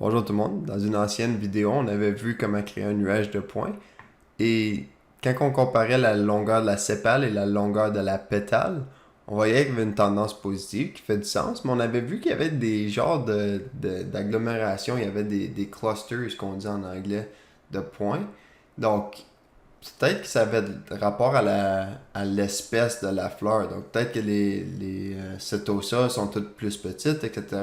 Bonjour tout le monde. Dans une ancienne vidéo, on avait vu comment créer un nuage de points. Et quand on comparait la longueur de la sépale et la longueur de la pétale, on voyait qu'il y avait une tendance positive qui fait du sens, mais on avait vu qu'il y avait des genres d'agglomération, il y avait des clusters, ce qu'on dit en anglais, de points. Donc, peut-être que ça avait rapport à l'espèce de la fleur. Donc, peut-être que les setosa sont toutes plus petites, etc.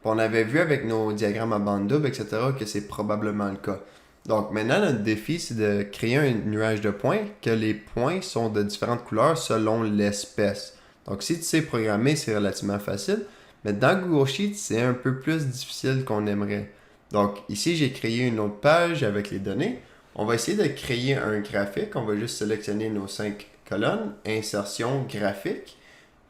Puis on avait vu avec nos diagrammes à bande double, etc., que c'est probablement le cas. Donc, maintenant, notre défi, c'est de créer un nuage de points, que les points sont de différentes couleurs selon l'espèce. Donc, si tu sais programmer, c'est relativement facile. Mais dans Google Sheets, c'est un peu plus difficile qu'on aimerait. Donc, ici, j'ai créé une autre page avec les données. On va essayer de créer un graphique. On va juste sélectionner nos 5 colonnes, insertion graphique.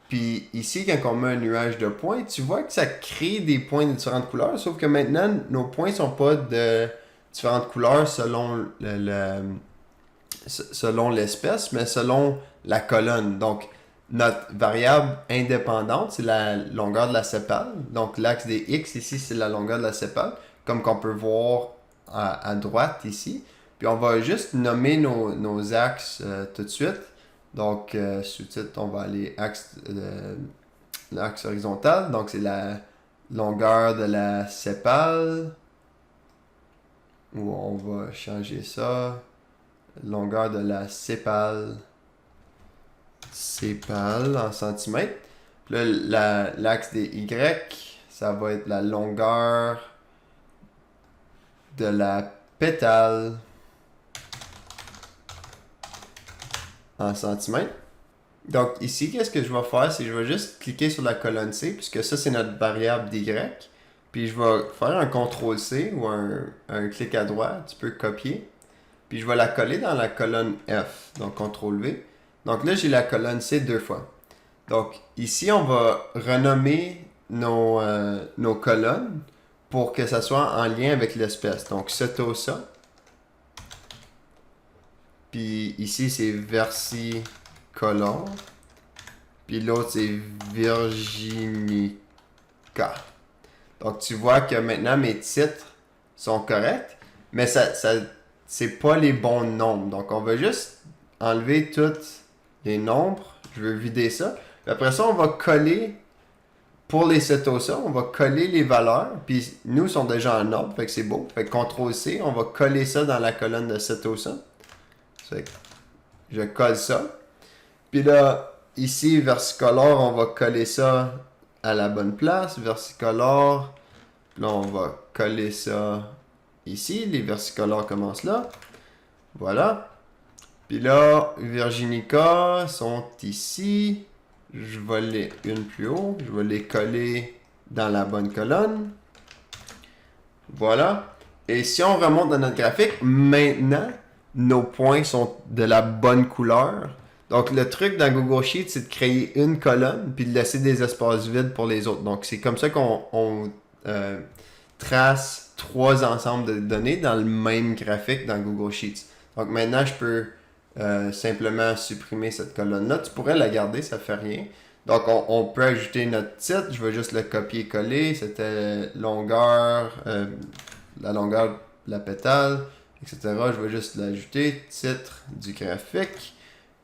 Puis ici, quand on met un nuage de points, tu vois que ça crée des points de différentes couleurs, sauf que maintenant, nos points sont pas de différentes couleurs selon l'espèce, mais selon la colonne. Donc, notre variable indépendante, c'est la longueur de la sépale. Donc, l'axe des X ici, c'est la longueur de la sépale, comme qu'on peut voir à droite ici. Puis, on va juste nommer nos axes tout de suite. Donc, sous-titre, on va aller l'axe horizontal. Donc, c'est la longueur de la sépale. Ou on va changer ça. Longueur de la sépale. Sépale en centimètres. Puis là, l'axe des Y, ça va être la longueur de la pétale en centimètres. Donc ici, qu'est-ce que je vais faire, c'est que je vais juste cliquer sur la colonne C, puisque ça, c'est notre variable d'Y. Puis je vais faire un CTRL-C ou un clic à droite, tu peux copier. Puis je vais la coller dans la colonne F, donc CTRL-V. Donc là, j'ai la colonne C deux fois. Donc ici, on va renommer nos colonnes pour que ça soit en lien avec l'espèce. Donc Setosa. Puis ici, c'est versicolor. Puis l'autre, c'est Virginica. Donc, tu vois que maintenant, mes titres sont corrects, mais c'est pas les bons nombres. Donc, on va juste enlever tous les nombres. Je veux vider ça. Puis après ça, on va coller, pour les setosa, on va coller les valeurs. Puis nous, ils sont déjà en ordre, fait que c'est beau. Fait que CTRL-C, on va coller ça dans la colonne de setosa. Fait que je colle ça. Puis là, ici, versicolor, on va coller ça à la bonne place. Versicolor, là, on va coller ça ici. Les versicolores commencent là. Voilà. Puis là, Virginica sont ici. Je vais les une plus haut. Je vais les coller dans la bonne colonne. Voilà. Et si on remonte dans notre graphique, maintenant, nos points sont de la bonne couleur. Donc, le truc dans Google Sheets, c'est de créer une colonne puis de laisser des espaces vides pour les autres. Donc, c'est comme ça qu'on trace trois ensembles de données dans le même graphique dans Google Sheets. Donc, maintenant, je peux simplement supprimer cette colonne-là. Tu pourrais la garder, ça fait rien. Donc, on peut ajouter notre titre. Je vais juste le copier-coller. C'était longueur, la longueur de la pétale, etc. Je vais juste l'ajouter. Titre du graphique.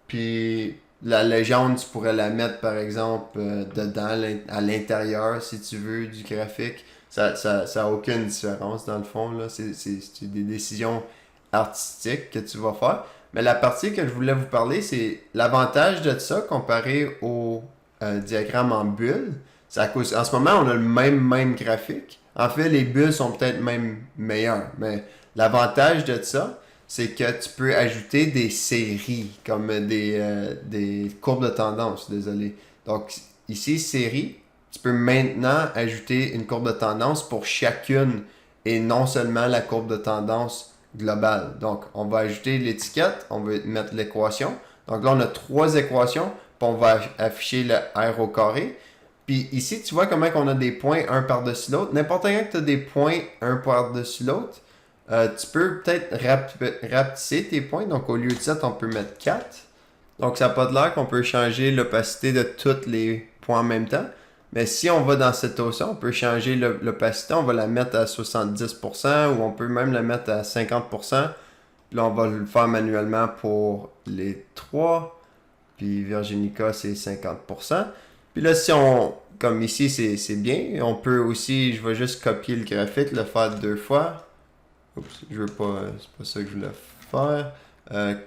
Puis la légende, tu pourrais la mettre par exemple dedans, à l'intérieur si tu veux du graphique. Ça a aucune différence dans le fond. Là. C'est des décisions artistiques que tu vas faire. Mais la partie que je voulais vous parler, c'est l'avantage de ça comparé au diagramme en bulle. C'est à cause, en ce moment, on a le même graphique. En fait, les bulles sont peut-être même meilleures. Mais l'avantage de ça, c'est que tu peux ajouter des séries, comme des courbes de tendance, désolé. Donc, ici, série, tu peux maintenant ajouter une courbe de tendance pour chacune et non seulement la courbe de tendance globale. Donc, on va ajouter l'étiquette, on va mettre l'équation. Donc là, on a trois équations, puis on va afficher le R au carré. Puis ici, tu vois comment on a des points un par-dessus l'autre. N'importe quand que tu as des points un par-dessus l'autre, tu peux peut-être rapetisser tes points. Donc, au lieu de 7, on peut mettre 4. Donc, ça n'a pas de l'air qu'on peut changer l'opacité de tous les points en même temps. Mais si on va dans cette hausse, on peut changer l'opacité, on va la mettre à 70% ou on peut même la mettre à 50%. Là, on va le faire manuellement pour les trois. Puis Virginica, c'est 50%. Puis là, si on, comme ici, c'est bien. On peut aussi, je vais juste copier le graphique, le faire deux fois. Oups, je veux pas, c'est pas ça que je voulais faire.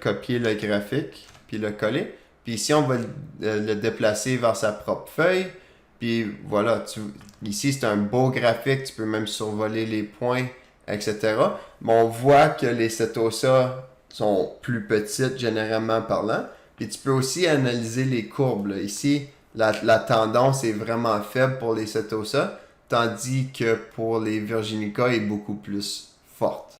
Copier le graphique, puis le coller. Puis ici, on va le déplacer vers sa propre feuille. Puis voilà, ici, c'est un beau graphique. Tu peux même survoler les points, etc. Mais on voit que les Setosa sont plus petites, généralement parlant. Puis tu peux aussi analyser les courbes, là. Ici, la tendance est vraiment faible pour les Setosa, tandis que pour les Virginica, elle est beaucoup plus forte.